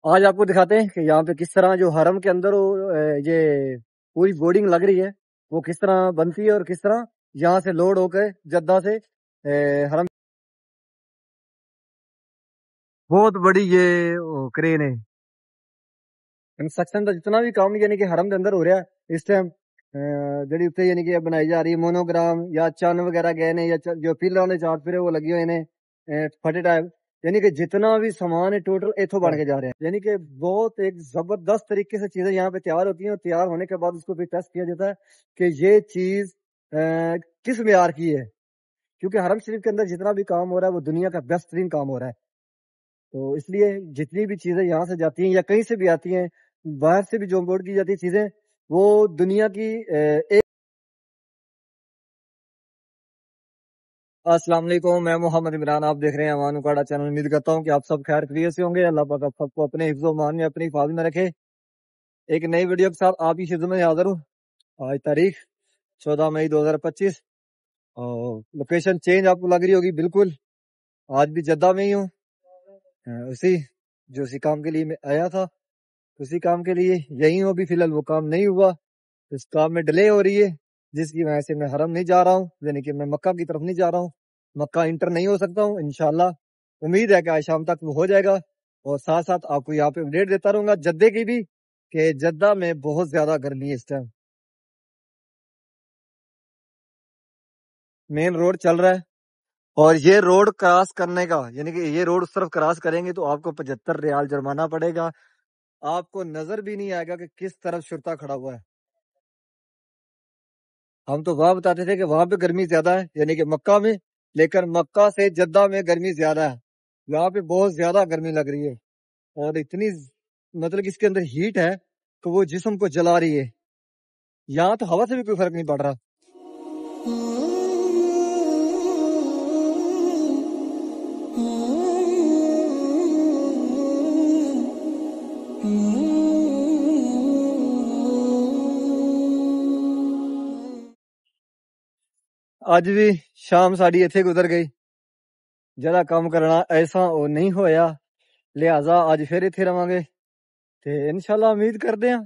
آج آپ کو دکھاتے ہیں کہ یہاں پہ کس طرح جو حرم کے اندر یہ پوری بورڈنگ لگ رہی ہے وہ کس طرح بنتی ہے اور کس طرح یہاں سے لوڈ ہو کے جدہ سے حرم بہت بڑی یہ کرین ہے کنسٹرکشن کا جتنا بھی کام یعنی کہ حرم کے اندر ہو رہا ہے اس ٹائم جڑی اتنے یعنی کہ بنائی جا رہی ہے مونوگرام یا چن وغیرہ گئے نے یا جو پلر والے چار پھرے وہ لگے ہوئے نے پھٹے ٹائپ یعنی کہ جتنا بھی سامان ہے ٹوٹل اتوں بن کے جا رہے ہیں یعنی کہ بہت ایک زبردست طریقے سے چیزیں یہاں پہ تیار ہوتی ہیں اور تیار ہونے کے بعد اس کو پھر ٹیسٹ کیا جاتا ہے کہ یہ چیز کس معیار کی ہے کیونکہ حرم شریف کے اندر جتنا بھی کام ہو رہا ہے وہ دنیا کا بیسٹ ترین کام ہو رہا ہے تو اس لیے جتنی بھی چیزیں یہاں سے جاتی ہیں یا کہیں سے بھی آتی ہیں باہر سے بھی جو امپورٹ کی جاتی ہیں چیزیں وہ دنیا کی السلام علیکم میں محمد عمران آپ دیکھ رہے ہیں امان اکاڑا چینل امید کرتا ہوں کہ آپ سب خیر خیریت سے ہوں گے اللہ پاک آپ سب کو اپنے حفظ و امان میں اپنی حفاظت میں رکھے ایک نئی ویڈیو کے ساتھ آپ کی خدمت میں حاضر ہوں آج تاریخ 14 مئی 2025 اور لوکیشن چینج آپ کو لگ رہی ہوگی بالکل آج بھی جدہ میں ہی ہوں اسی کام کے لیے میں آیا تھا اسی کام کے لیے یہی ہوں ابھی فی الحال وہ کام نہیں ہوا اس کام میں ڈیلے ہو رہی ہے جس کی وجہ سے میں حرم نہیں جا رہا ہوں یعنی کہ میں مکہ کی طرف نہیں جا رہا ہوں مکہ انٹر نہیں ہو سکتا ہوں انشاءاللہ امید ہے کہ آج شام تک وہ ہو جائے گا اور ساتھ ساتھ آپ کو یہاں پہ اپڈیٹ دیتا رہوں گا جدے کی بھی کہ جدہ میں بہت زیادہ گرمی ہے اس ٹائم مین روڈ چل رہا ہے اور یہ روڈ کراس کرنے کا یعنی کہ یہ روڈ اس طرف کراس کریں گے تو آپ کو 75 ریال جرمانہ پڑے گا آپ کو نظر بھی نہیں آئے گا کہ کس طرف شرطہ کھڑا ہوا ہے ہم تو وہاں بتاتے تھے کہ وہاں پہ گرمی زیادہ ہے یعنی کہ مکہ میں لیکن مکہ سے جدہ میں گرمی زیادہ ہے یہاں پہ بہت زیادہ گرمی لگ رہی ہے اور اتنی مطلب اس کے اندر ہیٹ ہے کہ وہ جسم کو جلا رہی ہے یہاں تو ہوا سے بھی کوئی فرق نہیں پڑ رہا اج بھی شام ساڑی اتنے گزر گئی جہاں کام کرنا ایسا وہ نہیں ہویا لہذا اج پھر اتنے رہاں گے تے انشاءاللہ امید کرتے ہیں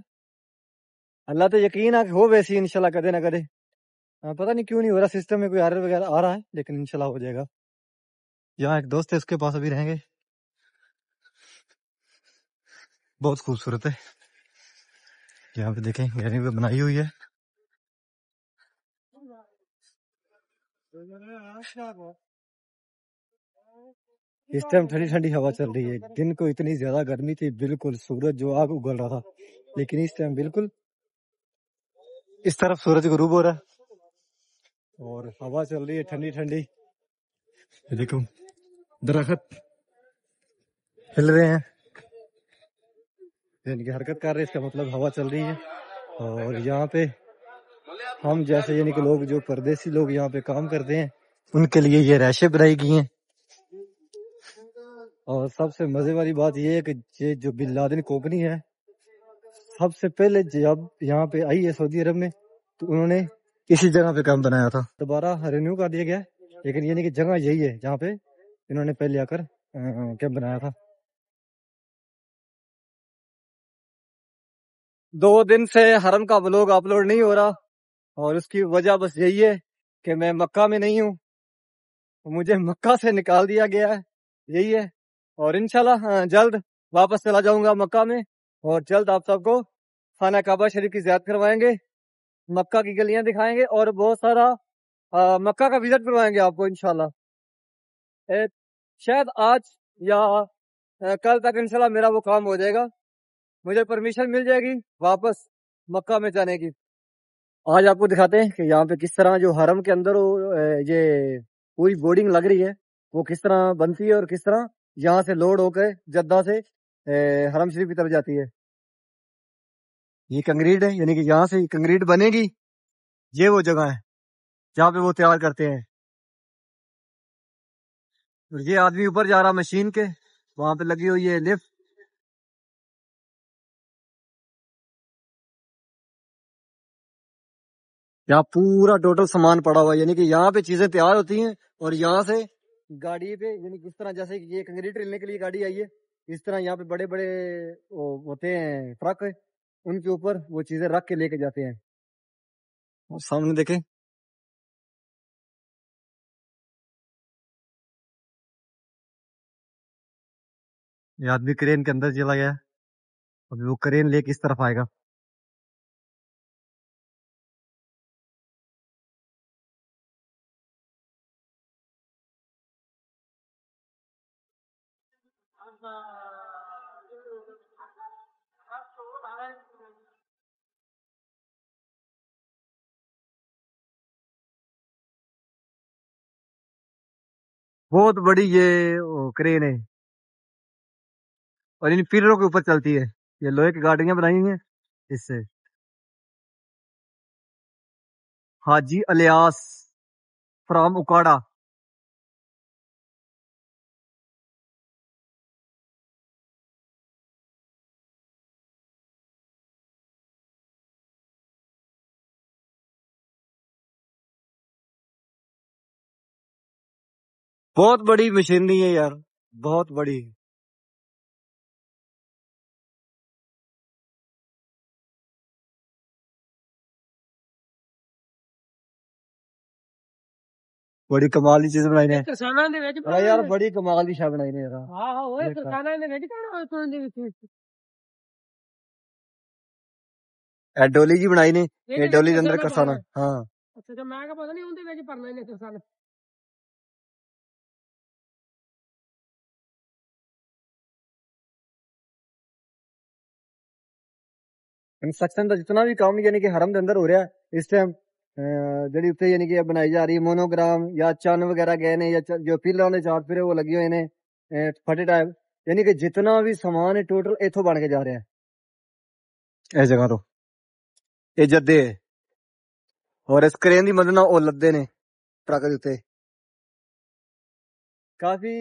اللہ تے یقین ہے کہ ہو ویسی انشاءاللہ کدے نہ کدے پتہ نہیں کیوں نہیں ہو رہا سسٹم میں کوئی ایرر وغیرہ آ رہا ہے لیکن انشاءاللہ ہو جائے گا یہاں ایک دوست ہے اس کے پاس ابھی رہیں گے بہت خوبصورت ہے یہاں پہ دیکھیں گیلری پہ بنائی ہوئی ہے اس ٹائم ٹھنڈی ٹھنڈی ہوا چل رہی ہے دن کو اتنی زیادہ گرمی تھی بالکل سورج جو آگ اگل رہا تھا لیکن اس ٹائم بالکل اس طرف سورج غروب ہو رہا ہے اور ہوا چل رہی ہے ٹھنڈی ٹھنڈی دیکھو درخت ہل رہے ہیں یعنی کہ حرکت کر رہے ہیں اس کا مطلب ہوا چل رہی ہے اور یہاں پہ ہم جیسے یعنی کہ لوگ جو پردیسی لوگ یہاں پہ کام کرتے ہیں ان کے لیے یہ رہائشیں بنائی گئی ہیں اور سب سے مزے والی بات یہ ہے کہ یہ جو بن لادن کمپنی ہے سب سے پہلے جب یہاں پہ آئی ہے سعودی عرب میں تو انہوں نے اسی جگہ پہ کام بنایا تھا دوبارہ رینیو کر دیا گیا لیکن یعنی کہ جگہ یہی ہے جہاں پہ انہوں نے پہلے آ کر کیمپ بنایا تھا 2 دن سے حرم کا بلاگ اپلوڈ نہیں ہو رہا اور اس کی وجہ بس یہی ہے کہ میں مکہ میں نہیں ہوں مجھے مکہ سے نکال دیا گیا ہے یہی ہے اور انشاءاللہ جلد واپس چلا جاؤں گا مکہ میں اور جلد آپ سب کو خانہ کعبہ شریف کی زیارت کروائیں گے مکہ کی گلیاں دکھائیں گے اور بہت سارا مکہ کا وزٹ کروائیں گے آپ کو انشاءاللہ شاید آج یا کل تک انشاءاللہ میرا وہ کام ہو جائے گا مجھے پرمیشن مل جائے گی واپس مکہ میں جانے کی آج آپ کو دکھاتے ہیں کہ یہاں پہ کس طرح جو حرم کے اندر یہ پوری بورڈنگ لگ رہی ہے وہ کس طرح بنتی ہے اور کس طرح یہاں سے لوڈ ہو کے جدہ سے حرم شریف کی طرف جاتی ہے یہ کنکریٹ ہے یعنی کہ یہاں سے کنکریٹ بنے گی یہ وہ جگہ ہے جہاں پہ وہ تیار کرتے ہیں اور یہ آدمی اوپر جا رہا مشین کے وہاں پہ لگی ہوئی ہے لفٹ یہاں پورا ٹوٹل سامان پڑا ہوا ہے یعنی کہ یہاں پہ چیزیں تیار ہوتی ہیں اور یہاں سے گاڑی پہ یعنی کس طرح جیسے کہ یہ کنکریٹ ڈالنے کے لیے گاڑی آئی ہے اس طرح یہاں پہ بڑے بڑے ہوتے ہیں ٹرک، ان کے اوپر وہ چیزیں رکھ کے لے کے جاتے ہیں. اور سامنے دیکھیں یہ آدمی کرین کے اندر چلا گیا، ابھی وہ کرین لے کے اس طرف آئے گا. بہت بڑی یہ کرین ہے اور ان پیلروں کے اوپر چلتی ہے. یہ لوہے کی گاڑیاں بنائی ہیں اس سے. حاجی الیاس فرام اکاڑا. بہت بڑی مشینری ہے یار، بہت بڑی. بڑی کمال کی چیز بنائی نے یار، بڑی کمال کی شاہ بنائی نے یار. ڈولی جی بنائی نے، یہ ڈولی کے اندر کرسانا. ہاں کنسٹرکشن کا جتنا بھی کام یعنی کہ حرم کے اندر ہو رہا ہے اس ٹائم، جڑی اتنے یعنی کہ بنائی جا رہی ہے مونوگرام یا چن وغیرہ گئے نے، یا جو پیلر والے چار پھرے وہ لگے ہوئے نے پھٹے ٹائپ، یعنی کہ جتنا بھی سامان ہے ٹوٹل اتوں بن کے جا رہا ہے اس جگہ تو. یہ جدے ہے اور اس کرین کی مدد نال وہ لدے نے ٹرک کے اوتے. کافی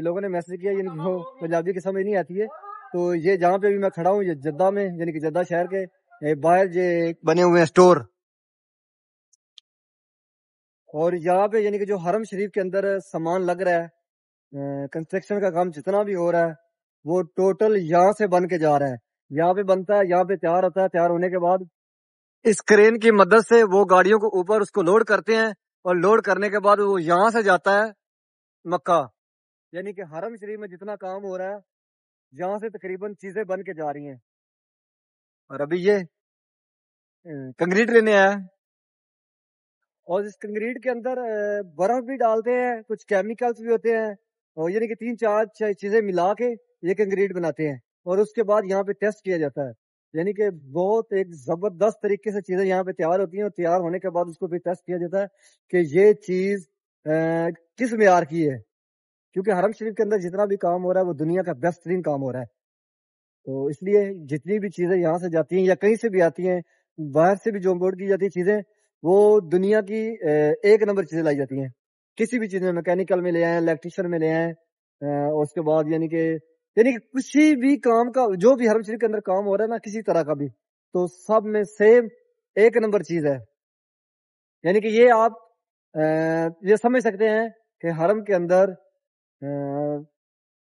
لوگوں نے میسج کیا، یعنی کہ پنجابی کی سمجھ نہیں آتی ہے، تو یہ جہاں پہ بھی میں کھڑا ہوں یہ جدہ میں، یعنی کہ جدہ شہر کے باہر یہ بنے ہوئے ہیں سٹور. اور یہاں پہ یعنی کہ جو حرم شریف کے اندر سامان لگ رہا ہے، کنسٹرکشن کا کام جتنا بھی ہو رہا ہے وہ ٹوٹل یہاں سے بن کے جا رہا ہے. یہاں پہ بنتا ہے، یہاں پہ تیار ہوتا ہے، تیار ہونے کے بعد اس کرین کی مدد سے وہ گاڑیوں کو اوپر اس کو لوڈ کرتے ہیں، اور لوڈ کرنے کے بعد وہ یہاں سے جاتا ہے مکہ. یعنی کہ حرم شریف میں جتنا کام ہو رہا ہے یہاں سے تقریباً چیزیں بن کے جا رہی ہیں. اور ابھی یہ کنکریٹ لینے آیا ہے، اور اس کنکریٹ کے اندر برف بھی ڈالتے ہیں، کچھ کیمیکلز بھی ہوتے ہیں، اور یعنی کہ 3-4 چیزیں ملا کے یہ کنکریٹ بناتے ہیں، اور اس کے بعد یہاں پہ ٹیسٹ کیا جاتا ہے. یعنی کہ بہت ایک زبردست طریقے سے چیزیں یہاں پہ تیار ہوتی ہیں، اور تیار ہونے کے بعد اس کو پھر ٹیسٹ کیا جاتا ہے کہ یہ چیز کس معیار کی ہے. کیونکہ حرم شریف کے اندر جتنا بھی کام ہو رہا ہے وہ دنیا کا بیسٹ ترین کام ہو رہا ہے. تو اس لیے جتنی بھی چیزیں یہاں سے جاتی ہیں یا کہیں سے بھی آتی ہیں، باہر سے بھی جو امپورٹ کی جاتی ہیں چیزیں، وہ دنیا کی ایک نمبر چیزیں لائی جاتی ہیں. کسی بھی چیز میں، میکینیکل میں لے آئیں، الیکٹریشین میں لے آئیں، اور اس کے بعد یعنی کہ کسی بھی کام کا جو بھی حرم شریف کے اندر کام ہو رہا ہے نا، کسی طرح کا بھی، تو سب میں سیم ایک نمبر چیز ہے. یعنی کہ یہ آپ یہ سمجھ سکتے ہیں کہ حرم کے اندر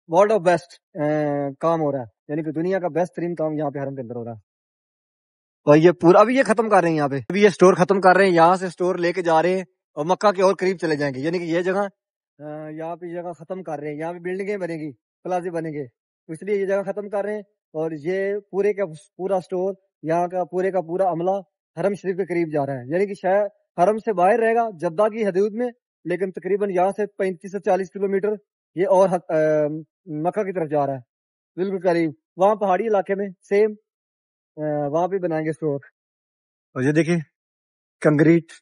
ورلڈ آف بیسٹ کام ہو رہا ہے، یعنی کہ دنیا کا بیسٹ ترین کام یہاں پہ حرم کے اندر ہو رہا ہے. اور یہ پورا ابھی یہ ختم کر رہے ہیں، یہاں پہ ابھی یہ سٹور ختم کر رہے ہیں، یہاں سے سٹور لے کے جا رہے ہیں اور مکہ کے اور قریب چلے جائیں گے. یعنی کہ یہ جگہ یہاں پہ جگہ ختم کر رہے ہیں، یہاں پہ بلڈنگیں بنے گی، پلازے بنے گے، اس لیے یہ جگہ ختم کر رہے ہیں. اور یہ پورے کا پورا سٹور، یہاں کا پورا عملہ حرم شریف کے قریب جا رہا ہے. یعنی کہ شاید حرم سے باہر رہے گا جدہ کی حدود میں، لیکن تقریباً یہاں سے 35 سے 40 کلومیٹر یہ اور مکہ کی طرف جا رہا ہے، بالکل قریب. وہاں پہاڑی علاقے میں سیم وہاں پہ بنائیں گے سٹور. اور یہ دیکھیں کنکریٹ.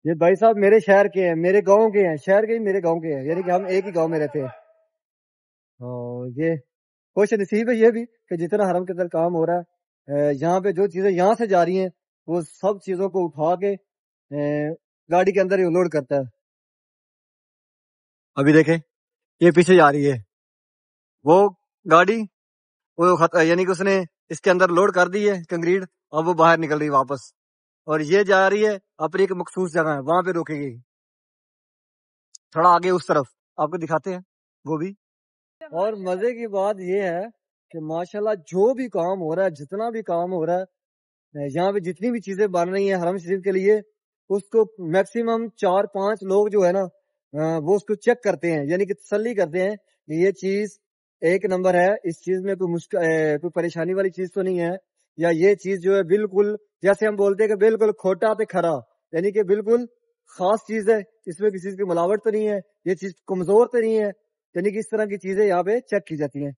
یہ بھائی صاحب میرے شہر کے ہیں، میرے گاؤں کے ہیں، شہر کے ہی میرے گاؤں کے ہیں، یعنی کہ ہم ایک ہی گاؤں میں رہتے ہیں. اور یہ خوش نصیب ہے یہ بھی کہ جتنا حرم کے اندر کام ہو رہا ہے، یہاں پہ جو چیزیں یہاں سے جا رہی ہیں وہ سب چیزوں کو اٹھا کے گاڑی کے اندر ہی لوڈ کرتا ہے. ابھی دیکھیں یہ پیچھے جا رہی ہے وہ گاڑی، وہ یعنی کہ اس نے اس کے اندر لوڈ کر دی ہے کنکریٹ، اور وہ باہر نکل رہی واپس، اور یہ جا رہی ہے اپنی ایک مخصوص جگہ ہے وہاں پہ روکے گی، تھوڑا آگے اس طرف آپ کو دکھاتے ہیں وہ بھی۔ اور مزے کی بات یہ ہے کہ ماشاءاللہ جو بھی کام ہو رہا ہے، جتنا بھی کام ہو رہا ہے یہاں پہ، جتنی بھی چیزیں بن رہی ہیں حرم شریف کے لیے، اس کو میکسیمم 4-5 لوگ جو ہے نا وہ اس کو چیک کرتے ہیں، یعنی کہ تسلی کرتے ہیں کہ یہ چیز ایک نمبر ہے، اس چیز میں کوئی پریشانی والی چیز تو نہیں ہے، یا یہ چیز جو ہے بالکل جیسے ہم بولتے ہیں کہ بالکل کھوٹا تے کھرا، یعنی کہ بالکل خاص چیز ہے، اس میں کسی چیز کی ملاوٹ تو نہیں ہے، یہ چیز کمزور تو نہیں ہے، یعنی کہ اس طرح کی چیزیں یہاں پہ چیک کی جاتی ہیں۔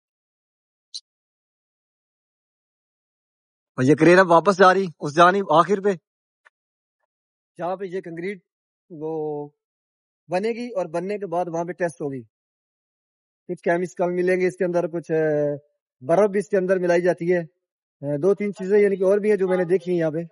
اور یہ کرین اب واپس جا رہی اس جانب آخر پہ، جہاں پہ یہ کنکریٹ وہ بنے گی، اور بننے کے بعد وہاں پہ ٹیسٹ ہوگی، کچھ کیمیکل ملیں گے اس کے اندر، کچھ برف بھی اس کے اندر ملائی جاتی ہے، 2-3 چیزیں یعنی کہ اور بھی ہیں جو میں نے دیکھی ہیں یہاں پہ۔